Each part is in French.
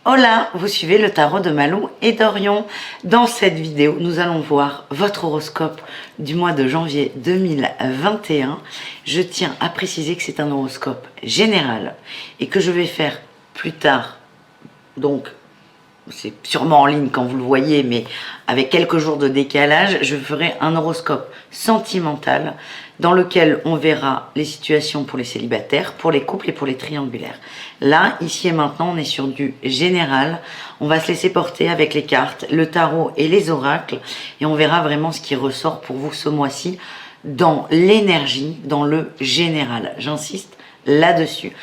Hola, vous suivez le tarot de Malou et d'Orion. Dans cette vidéo, nous allons voir votre horoscope du mois de janvier 2021. Je tiens à préciser que c'est un horoscope général et que je vais faire plus tard, donc c'est sûrement en ligne quand vous le voyez, mais avec quelques jours de décalage, je ferai un horoscope sentimental dans lequel on verra les situations pour les célibataires, pour les couples et pour les triangulaires. Là, ici et maintenant, on est sur du général. On va se laisser porter avec les cartes, le tarot et les oracles, et on verra vraiment ce qui ressort pour vous ce mois-ci dans l'énergie, dans le général. J'insiste là-dessus.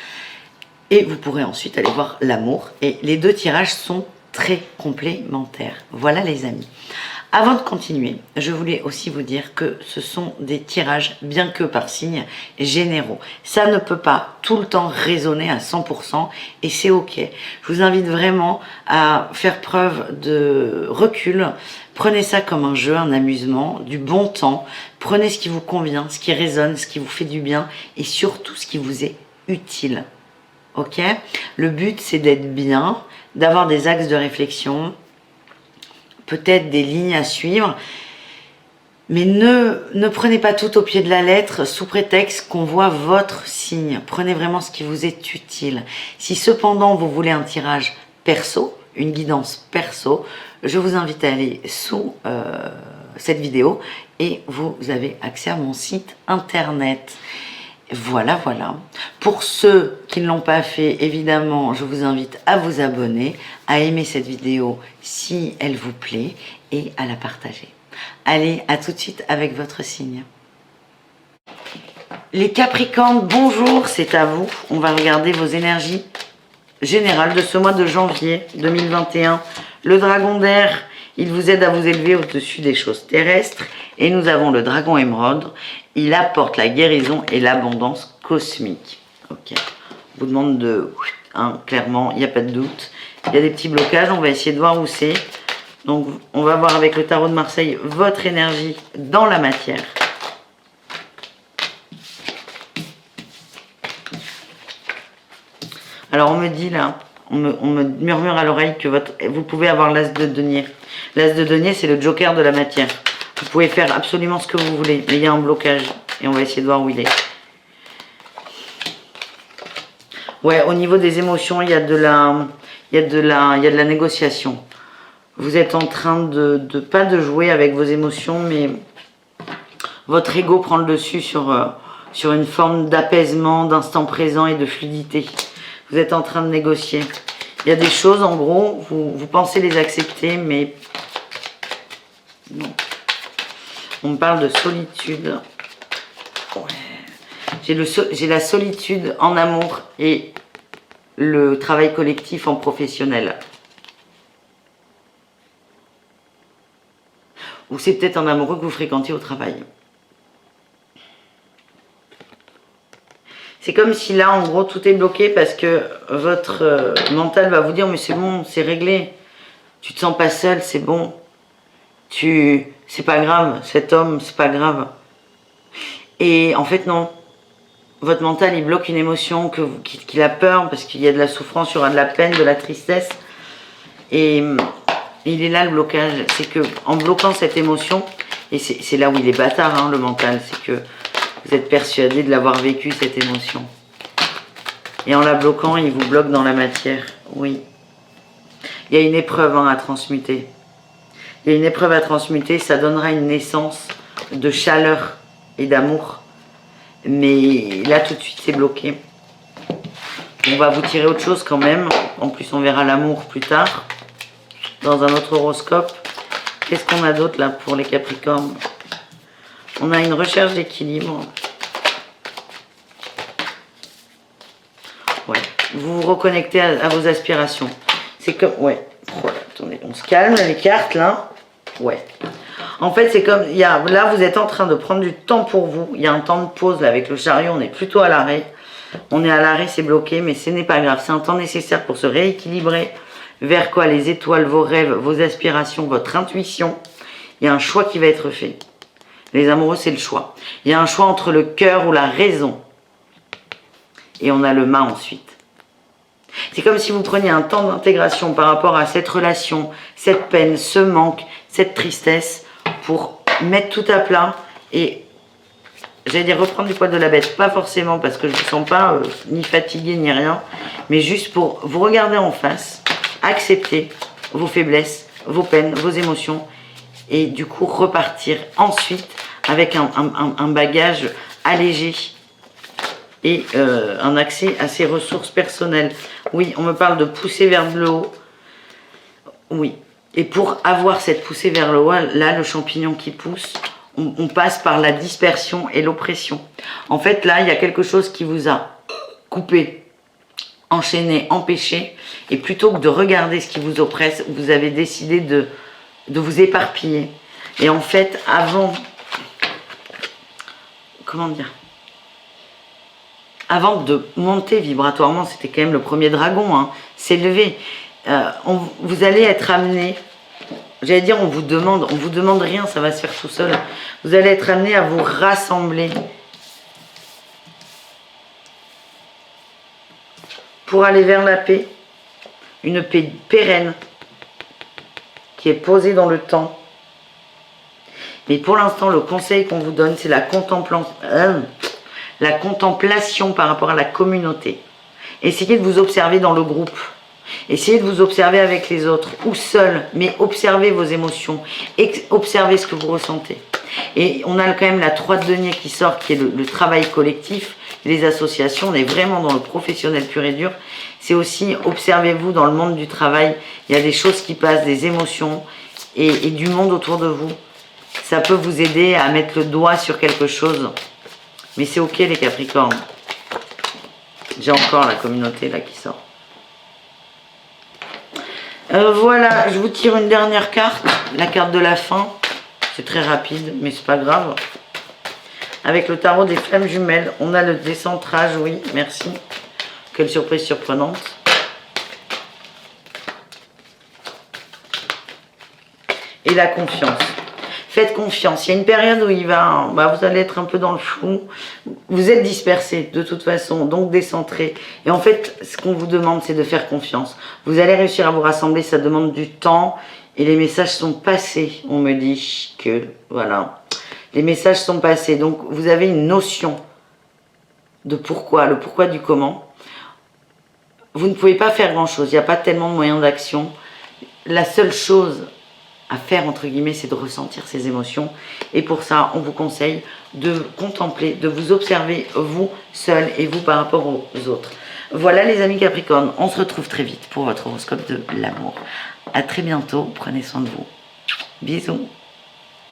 Et vous pourrez ensuite aller voir l'amour, et les deux tirages sont très complémentaires. Voilà les amis. Avant de continuer, je voulais aussi vous dire que ce sont des tirages, bien que par signe, généraux. Ça ne peut pas tout le temps résonner à 100% et c'est ok. Je vous invite vraiment à faire preuve de recul. Prenez ça comme un jeu, un amusement, du bon temps. Prenez ce qui vous convient, ce qui résonne, ce qui vous fait du bien et surtout ce qui vous est utile. Ok ? Le but, c'est d'être bien, d'avoir des axes de réflexion, peut-être des lignes à suivre, mais ne prenez pas tout au pied de la lettre sous prétexte qu'on voit votre signe. Prenez vraiment ce qui vous est utile. Si cependant vous voulez un tirage perso, une guidance perso, je vous invite à aller sous cette vidéo et vous avez accès à mon site internet. Voilà. Pour ceux qui ne l'ont pas fait, évidemment, je vous invite à vous abonner, à aimer cette vidéo si elle vous plaît et à la partager. Allez, à tout de suite avec votre signe. Les Capricornes, bonjour, c'est à vous. On va regarder vos énergies générales de ce mois de janvier 2021. Le dragon d'air, il vous aide à vous élever au-dessus des choses terrestres. Et nous avons le dragon émeraude. Il apporte la guérison et l'abondance cosmique. Ok. On vous demande de... clairement, il n'y a pas de doute. Il y a des petits blocages, on va essayer de voir où c'est. Donc, on va voir avec le tarot de Marseille votre énergie dans la matière. Alors, on me dit là, on me murmure à l'oreille que vous pouvez avoir l'as de denier. L'as de denier, c'est le joker de la matière. Vous pouvez faire absolument ce que vous voulez, mais il y a un blocage. Et on va essayer de voir où il est. Ouais, au niveau des émotions, il y a de la négociation. Vous êtes en train pas de jouer avec vos émotions, mais votre ego prend le dessus sur une forme d'apaisement, d'instant présent et de fluidité. Vous êtes en train de négocier. Il y a des choses, en gros, vous pensez les accepter, mais non. On me parle de solitude. Ouais. J'ai la solitude en amour et le travail collectif en professionnel. Ou c'est peut-être un amoureux que vous fréquentez au travail. C'est comme si là, en gros, tout est bloqué parce que votre mental va vous dire « mais c'est bon, c'est réglé. Tu te sens pas seul, c'est bon. C'est pas grave, cet homme, c'est pas grave. » Et en fait, non. Votre mental, il bloque une émotion qu'il a peur parce qu'il y a de la souffrance, il y aura de la peine, de la tristesse. Et il est là le blocage. C'est que en bloquant cette émotion, et c'est là où il est bâtard, hein, le mental, c'est que vous êtes persuadé de l'avoir vécu, cette émotion. Et en la bloquant, il vous bloque dans la matière. Oui. Il y a une épreuve à transmuter. Il y a une épreuve à transmuter, ça donnera une naissance de chaleur et d'amour. Mais là, tout de suite, c'est bloqué. On va vous tirer autre chose quand même. En plus, on verra l'amour plus tard, dans un autre horoscope. Qu'est-ce qu'on a d'autre là pour les Capricornes? On a une recherche d'équilibre. Ouais. Vous vous reconnectez à vos aspirations. C'est comme... Ouais. Voilà, attendez, on se calme les cartes là. Ouais. En fait, c'est comme... là, vous êtes en train de prendre du temps pour vous. Il y a un temps de pause là avec le chariot. On est plutôt à l'arrêt. On est à l'arrêt, c'est bloqué, mais ce n'est pas grave. C'est un temps nécessaire pour se rééquilibrer. Vers quoi? Les étoiles, vos rêves, vos aspirations, votre intuition. Il y a un choix qui va être fait. Les amoureux, c'est le choix. Il y a un choix entre le cœur ou la raison. Et on a le mât ensuite. C'est comme si vous preniez un temps d'intégration par rapport à cette relation, cette peine, ce manque, cette tristesse, pour mettre tout à plat et, j'allais dire, reprendre du poil de la bête. Pas forcément parce que je ne me sens pas ni fatiguée ni rien, mais juste pour vous regarder en face, accepter vos faiblesses, vos peines, vos émotions, et du coup repartir ensuite avec un bagage allégé et un accès à ses ressources personnelles. Oui, on me parle de pousser vers le haut. Oui. Et pour avoir cette poussée vers le haut, là, le champignon qui pousse, on passe par la dispersion et l'oppression. En fait, là, il y a quelque chose qui vous a coupé, enchaîné, empêché. Et plutôt que de regarder ce qui vous oppresse, vous avez décidé de vous éparpiller. Et en fait, avant... Comment dire ? Avant de monter vibratoirement, c'était quand même le premier dragon, hein, s'élever. Vous allez être amené, j'allais dire on vous demande rien, ça va se faire tout seul. Vous allez être amené à vous rassembler pour aller vers la paix, une paix pérenne qui est posée dans le temps. Mais pour l'instant, le conseil qu'on vous donne, c'est la contemplation par rapport à la communauté. Essayez de vous observer dans le groupe. Essayez de vous observer avec les autres ou seul, mais observez vos émotions, observez ce que vous ressentez. Et on a quand même la 3 de denier qui sort, qui est le travail collectif, les associations. On est vraiment dans le professionnel pur et dur. C'est aussi, observez-vous dans le monde du travail. Il y a des choses qui passent, des émotions et du monde autour de vous. Ça peut vous aider à mettre le doigt sur quelque chose. Mais c'est ok les Capricornes. J'ai encore la communauté là qui sort. Voilà, je vous tire une dernière carte. La carte de la fin. C'est très rapide, mais c'est pas grave. Avec le tarot des flammes jumelles, on a le décentrage, oui, merci. Quelle surprise surprenante. Et la confiance. Faites confiance. Il y a une période où vous allez être un peu dans le flou. Vous êtes dispersé de toute façon, donc décentré. Et en fait, ce qu'on vous demande, c'est de faire confiance. Vous allez réussir à vous rassembler, ça demande du temps. Et les messages sont passés. On me dit que, voilà, les messages sont passés. Donc, vous avez une notion de pourquoi, le pourquoi du comment. Vous ne pouvez pas faire grand-chose. Il n'y a pas tellement de moyens d'action. La seule chose à faire, entre guillemets, c'est de ressentir ces émotions. Et pour ça, on vous conseille de contempler, de vous observer vous seul et vous par rapport aux autres. Voilà les amis Capricorne, on se retrouve très vite pour votre horoscope de l'amour. À très bientôt, prenez soin de vous. Bisous.